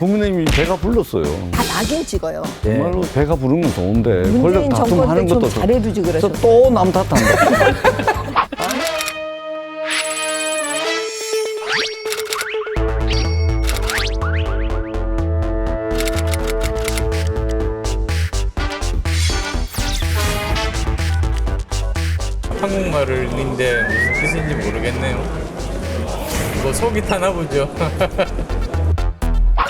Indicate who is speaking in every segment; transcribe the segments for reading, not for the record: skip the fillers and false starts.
Speaker 1: 국민의힘이 배가 불렀어요.
Speaker 2: 다 낙인 찍어요.
Speaker 1: 정말로 배가 부른 건 좋은데 권력
Speaker 2: 문재인 정권
Speaker 1: 다툼하는
Speaker 2: 때 좀
Speaker 1: 것도
Speaker 2: 잘해두지 그래서.
Speaker 1: 또 남 탓한다.
Speaker 3: 한국말을 읽는데 무슨 뜻인지 모르겠네요. 뭐 속이 타나 보죠.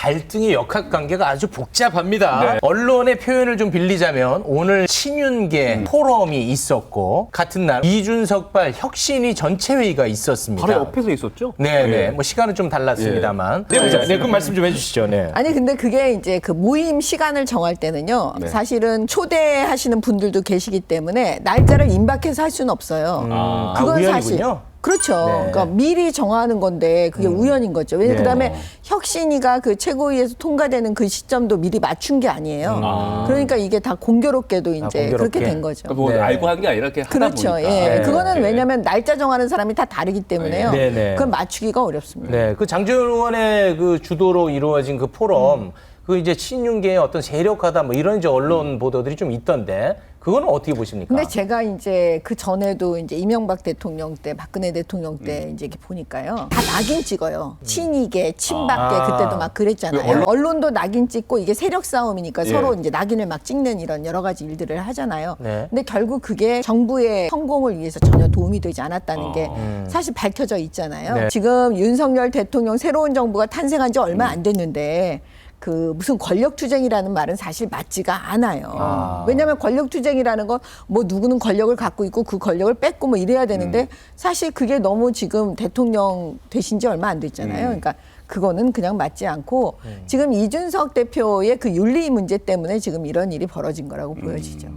Speaker 3: 갈등의 역학관계가 아주 복잡합니다.
Speaker 4: 네.
Speaker 3: 언론의 표현을 좀 빌리자면 오늘 친윤계 포럼이 있었고 같은 날 이준석발 혁신위 전체 회의가 있었습니다.
Speaker 4: 바로 옆에서 있었죠?
Speaker 3: 네네. 뭐 시간은 좀 달랐습니다만. 네, 그 말씀 좀 해주시죠. 네.
Speaker 2: 아니 근데 그게 이제 그 모임 시간을 정할 때는요. 사실은 초대하시는 분들도 계시기 때문에 날짜를 임박해서 할 수는 없어요. 그건 사실.
Speaker 3: 우연이군요.
Speaker 2: 그렇죠.
Speaker 3: 네.
Speaker 2: 그러니까 미리 정하는 건데 그게 우연인 거죠. 왜냐면
Speaker 3: 네.
Speaker 2: 그다음에 혁신위가 그 최고위에서 통과되는 그 시점도 미리 맞춘 게 아니에요. 그러니까 이게 다 공교롭게도 이제
Speaker 3: 공교롭게.
Speaker 2: 그렇게 된 거죠.
Speaker 4: 뭐
Speaker 3: 네.
Speaker 4: 알고 한 게 아니라 이렇게 하다
Speaker 2: 그렇죠.
Speaker 4: 보니까.
Speaker 2: 예.
Speaker 3: 네.
Speaker 2: 그거는
Speaker 4: 네.
Speaker 2: 왜냐하면 날짜 정하는 사람이 다 다르기 때문에요.
Speaker 3: 네, 네.
Speaker 2: 그건 맞추기가 어렵습니다.
Speaker 3: 네, 그 장재원 의원의 그 주도로 이루어진 그 포럼, 그 이제 친윤계의 어떤 세력화다 뭐 이런 이제 언론 보도들이 좀 있던데, 그거는 어떻게 보십니까?
Speaker 2: 근데 제가 이제 그 전에도 이제 이명박 대통령 때, 박근혜 대통령 때 이제 이렇게 보니까요. 다 낙인 찍어요. 친이계, 친박계 그때도 막 그랬잖아요. 언론도 낙인 찍고 이게 세력 싸움이니까 서로 이제 낙인을 막 찍는 이런 여러 가지 일들을 하잖아요.
Speaker 3: 네.
Speaker 2: 근데 결국 그게 정부의 성공을 위해서 전혀 도움이 되지 않았다는 게 사실 밝혀져 있잖아요.
Speaker 3: 네.
Speaker 2: 지금 윤석열 대통령 새로운 정부가 탄생한 지 얼마 안 됐는데 그 무슨 권력투쟁이라는 말은 사실 맞지가 않아요. 왜냐하면 권력투쟁이라는 건 뭐 누구는 권력을 갖고 있고 그 권력을 뺏고 뭐 이래야 되는데 사실 그게 너무 지금 대통령 되신 지 얼마 안 됐잖아요. 그러니까 그거는 그냥 맞지 않고 지금 이준석 대표의 그 윤리 문제 때문에 지금 이런 일이 벌어진 거라고 보여지죠.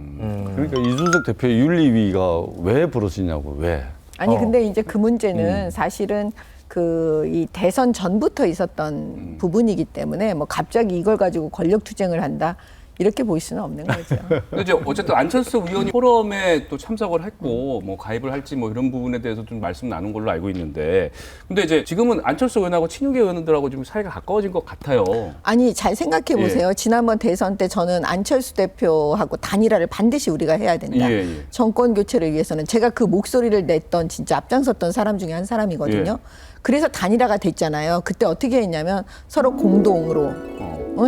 Speaker 1: 그러니까 이준석 대표의 윤리위가 왜 벌어지냐고 왜?
Speaker 2: 아니 근데 이제 그 문제는 사실은 그 이 대선 전부터 있었던 부분이기 때문에 뭐 갑자기 이걸 가지고 권력 투쟁을 한다 이렇게 볼 수는 없는 거죠.
Speaker 4: 근데 이제 어쨌든 안철수 의원이 포럼에 또 참석을 했고 뭐 가입을 할지 뭐 이런 부분에 대해서 좀 말씀 나눈 걸로 알고 있는데, 근데 이제 지금은 안철수 의원하고 친윤계 의원들하고 좀 사이가 가까워진 것 같아요.
Speaker 2: 아니 잘 생각해 보세요. 지난번 대선 때 저는 안철수 대표하고 단일화를 반드시 우리가 해야 된다.
Speaker 4: 예, 예.
Speaker 2: 정권 교체를 위해서는 제가 그 목소리를 냈던 진짜 앞장섰던 사람 중에 한 사람이거든요. 그래서 단일화가 됐잖아요. 그때 어떻게 했냐면 서로 공동으로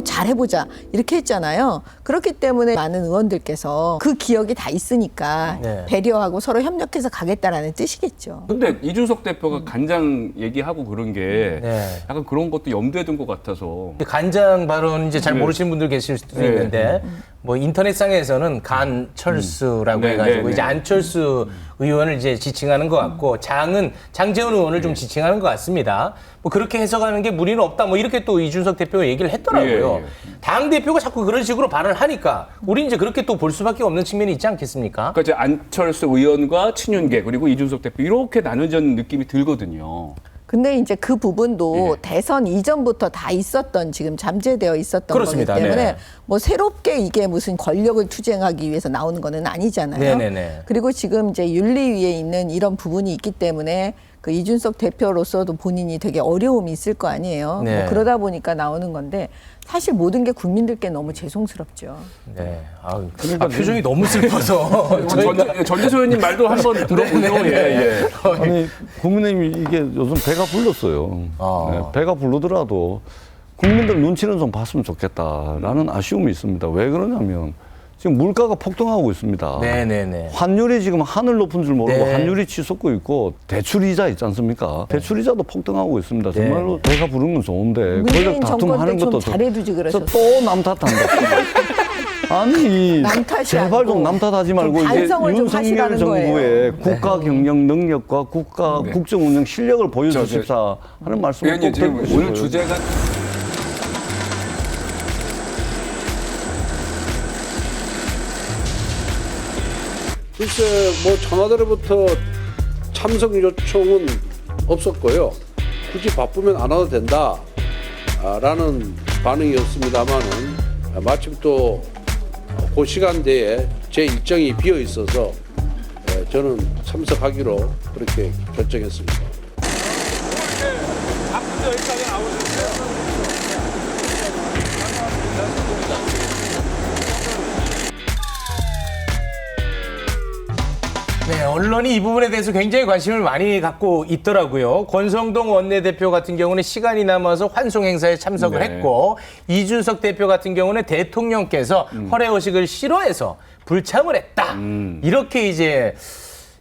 Speaker 2: 잘해보자 이렇게 했잖아요. 그렇기 때문에 많은 의원들께서 그 기억이 다 있으니까
Speaker 3: 네.
Speaker 2: 배려하고 서로 협력해서 가겠다라는 뜻이겠죠.
Speaker 4: 근데 이준석 대표가 간장 얘기하고 그런 게
Speaker 3: 네.
Speaker 4: 약간 그런 것도 염두에 둔 것 같아서.
Speaker 3: 간장 발언 이제 잘
Speaker 4: 네.
Speaker 3: 모르시는 분들 계실 수도
Speaker 4: 네.
Speaker 3: 있는데 뭐 인터넷상에서는 간철수라고
Speaker 4: 네,
Speaker 3: 해가지고
Speaker 4: 네,
Speaker 3: 이제
Speaker 4: 네.
Speaker 3: 안철수 의원을 이제 지칭하는 것 같고 장은 장재원 의원을 좀 지칭하는 것 같습니다. 뭐 그렇게 해석하는 게 무리는 없다. 뭐 이렇게 또 이준석 대표가 얘기를 했더라고요.
Speaker 4: 예,
Speaker 3: 당 대표가 자꾸 그런 식으로 발언을 하니까 우리 이제 그렇게 또 볼 수밖에 없는 측면이 있지 않겠습니까?
Speaker 4: 그러니까 이제 안철수 의원과 친윤계 그리고 이준석 대표 이렇게 나눠진 느낌이 들거든요.
Speaker 2: 근데 이제 그 부분도
Speaker 4: 예.
Speaker 2: 대선 이전부터 다 있었던 지금 잠재되어 있었던
Speaker 3: 그렇습니다.
Speaker 2: 거기 때문에
Speaker 3: 네.
Speaker 2: 뭐 새롭게 이게 무슨 권력을 투쟁하기 위해서 나오는 거는 아니잖아요.
Speaker 3: 네네네.
Speaker 2: 그리고 지금 이제 윤리위에 있는 이런 부분이 있기 때문에 그 이준석 대표로서도 본인이 되게 어려움이 있을 거 아니에요.
Speaker 3: 네.
Speaker 2: 뭐 그러다 보니까 나오는 건데 사실 모든 게 국민들께 너무 죄송스럽죠.
Speaker 3: 네. 표정이 너무 슬퍼서 저희가
Speaker 4: 전재수 의원님 말도 한번 들어보죠. 예.
Speaker 1: 아니 국민의힘이 이게 요즘 배가 불렀어요. 네, 배가 부르더라도 국민들 눈치는 좀 봤으면 좋겠다라는 아쉬움이 있습니다. 왜 그러냐면 지금 물가가 폭등하고 있습니다.
Speaker 3: 네네네.
Speaker 1: 환율이 지금 하늘 높은 줄 모르고
Speaker 3: 네.
Speaker 1: 환율이 치솟고 있고 대출이자 있지 않습니까? 대출이자도 폭등하고 있습니다. 정말로 배가 부른 건 좋은데
Speaker 2: 문재인
Speaker 1: 권력
Speaker 2: 정권
Speaker 1: 다툼하는
Speaker 2: 때 좀
Speaker 1: 것도
Speaker 2: 잘해두지 그러셨어요.
Speaker 1: 또남 탓한다. 아니
Speaker 2: 남 탓이
Speaker 1: 제발
Speaker 2: 아니고
Speaker 1: 좀 남 탓하지 말고
Speaker 2: 좀
Speaker 1: 이제
Speaker 2: 반성을 좀
Speaker 1: 윤석열
Speaker 2: 하시라는
Speaker 1: 정부의
Speaker 2: 거예요.
Speaker 1: 국가 경영 능력과 국가 국정 운영 실력을 보여주십사 하는 말씀을 꼭
Speaker 4: 의원님 지금
Speaker 1: 드리고 싶어요.
Speaker 4: 오늘 주제가
Speaker 5: 글쎄 뭐 청와대로부터 참석 요청은 없었고요. 굳이 바쁘면 안 와도 된다 라는 반응이었습니다마는 마침 또 그 시간대에 제 일정이 비어 있어서 저는 참석하기로 그렇게 결정했습니다.
Speaker 3: 언론이 이 부분에 대해서 굉장히 관심을 많이 갖고 있더라고요. 권성동 원내대표 같은 경우는 시간이 남아서 환송 행사에 참석을
Speaker 4: 네.
Speaker 3: 했고, 이준석 대표 같은 경우는 대통령께서 허례허식을 싫어해서 불참을 했다. 이렇게 이제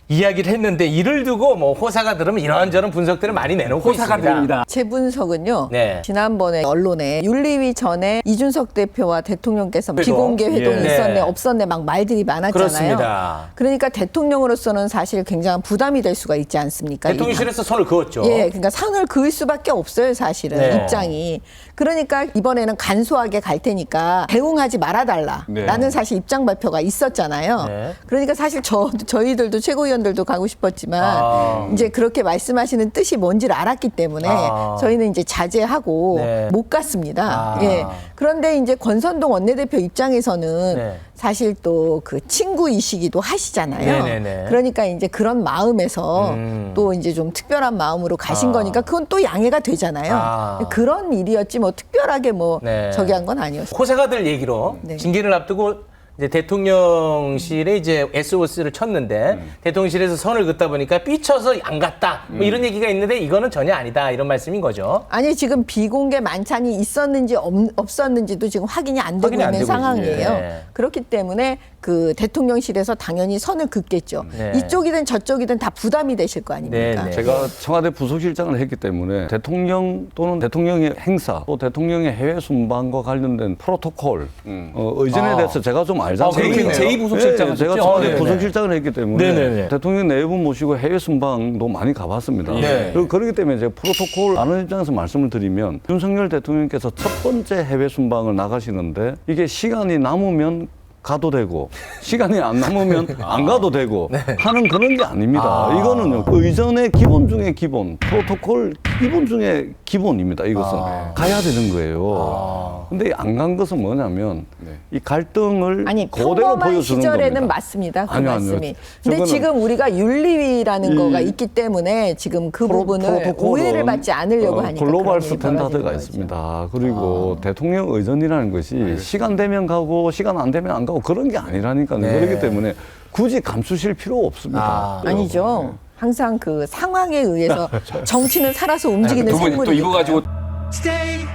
Speaker 3: 이야기를 했는데, 이를 두고 뭐 호사가 들으면 이런저런 분석들을 많이 내놓고
Speaker 4: 호사가
Speaker 3: 있습니다.
Speaker 4: 됩니다.
Speaker 2: 제 분석은요.
Speaker 3: 네.
Speaker 2: 지난번에 언론에 윤리위 전에 이준석 대표와 대통령께서
Speaker 3: 회동.
Speaker 2: 비공개 회동이
Speaker 3: 예.
Speaker 2: 있었네
Speaker 3: 네.
Speaker 2: 없었네 막 말들이 많았잖아요.
Speaker 3: 그렇습니다.
Speaker 2: 그러니까 대통령으로서는 사실 굉장한 부담이 될 수가 있지 않습니까?
Speaker 3: 대통령실에서 손을 그었죠.
Speaker 2: 예, 그러니까 상을 그을 수밖에 없어요, 사실은
Speaker 3: 네.
Speaker 2: 입장이. 그러니까 이번에는 간소하게 갈 테니까 대응하지 말아달라라는
Speaker 4: 네.
Speaker 2: 사실 입장 발표가 있었잖아요.
Speaker 3: 네.
Speaker 2: 그러니까 사실 저희들도 최고위원들도 가고 싶었지만 이제 그렇게 말씀하시는 뜻이 뭔지를 알았기 때문에 저희는 이제 자제하고
Speaker 3: 네.
Speaker 2: 못 갔습니다. 예. 그런데 이제 권선동 원내대표 입장에서는
Speaker 3: 네.
Speaker 2: 사실 또 그 친구이시기도 하시잖아요.
Speaker 3: 네네네.
Speaker 2: 그러니까 이제 그런 마음에서 또 이제 좀 특별한 마음으로 가신 거니까 그건 또 양해가 되잖아요. 그런 일이었지 뭐 특별하게 뭐
Speaker 3: 네.
Speaker 2: 저기 한 건 아니었어요.
Speaker 3: 호사가들 얘기로
Speaker 2: 네.
Speaker 3: 징계를 앞두고 이제 대통령실에 이제 SOS를 쳤는데 대통령실에서 선을 긋다 보니까 삐쳐서 안 갔다. 뭐 이런 얘기가 있는데 이거는 전혀 아니다. 이런 말씀인 거죠.
Speaker 2: 아니 지금 비공개 만찬이 있었는지 없었는지도 지금 확인이 안 되고
Speaker 3: 확인이 안
Speaker 2: 있는
Speaker 3: 되고
Speaker 2: 상황이에요.
Speaker 3: 있어요. 네.
Speaker 2: 그렇기 때문에 그 대통령실에서 당연히 선을 긋겠죠.
Speaker 3: 네.
Speaker 2: 이쪽이든 저쪽이든 다 부담이 되실 거 아닙니까?
Speaker 3: 네, 네.
Speaker 1: 제가 청와대 부속실장을 했기 때문에 대통령 또는 대통령의 행사 또 대통령의 해외 순방과 관련된 프로토콜 의전에 대해서 제가 좀 알잖아요.
Speaker 3: 그렇겠네요.
Speaker 4: 제2부속실장을
Speaker 1: 제가
Speaker 3: 했죠?
Speaker 1: 청와대
Speaker 3: 네네.
Speaker 1: 부속실장을 했기 때문에
Speaker 3: 네네네.
Speaker 1: 대통령 네분 모시고 해외 순방도 많이 가봤습니다.
Speaker 3: 네.
Speaker 1: 그리고 그렇기 때문에 제가 프로토콜 아는 입장에서 말씀을 드리면 윤석열 대통령께서 첫 번째 해외 순방을 나가시는데 이게 시간이 남으면 가도 되고 시간이 안 남으면 안 가도 되고 하는 그런 게 아닙니다. 이거는요 의전의 기본 중에 기본, 프로토콜 기본 중에 기본입니다. 이것은 가야 되는 거예요. 근데 안 간 것은 뭐냐면 이 갈등을
Speaker 2: 아니
Speaker 1: 그대로
Speaker 2: 평범한
Speaker 1: 보여주는
Speaker 2: 시절에는
Speaker 1: 겁니다.
Speaker 2: 맞습니다. 그
Speaker 1: 아니요, 아니요.
Speaker 2: 말씀이. 근데
Speaker 1: 저거는
Speaker 2: 지금 우리가 윤리위라는 거가 있기 때문에 지금 그 부분을
Speaker 1: 프로토콜은,
Speaker 2: 오해를 받지 않으려고 하니까
Speaker 1: 글로벌
Speaker 2: 그런 일이
Speaker 1: 스탠다드가
Speaker 2: 벌어지는 거죠.
Speaker 1: 있습니다. 그리고 대통령 의전이라는 것이 시간 되면 가고 시간 안 되면 안 가고 그런 게 아니라니까요.
Speaker 3: 네.
Speaker 1: 그렇기 때문에 굳이 감추실 필요 없습니다.
Speaker 2: 아니죠. 항상 그 상황에 의해서 정치는 살아서 움직이는
Speaker 4: 두 분 또
Speaker 2: 생물이니까.
Speaker 4: 이거 가지고
Speaker 6: Stay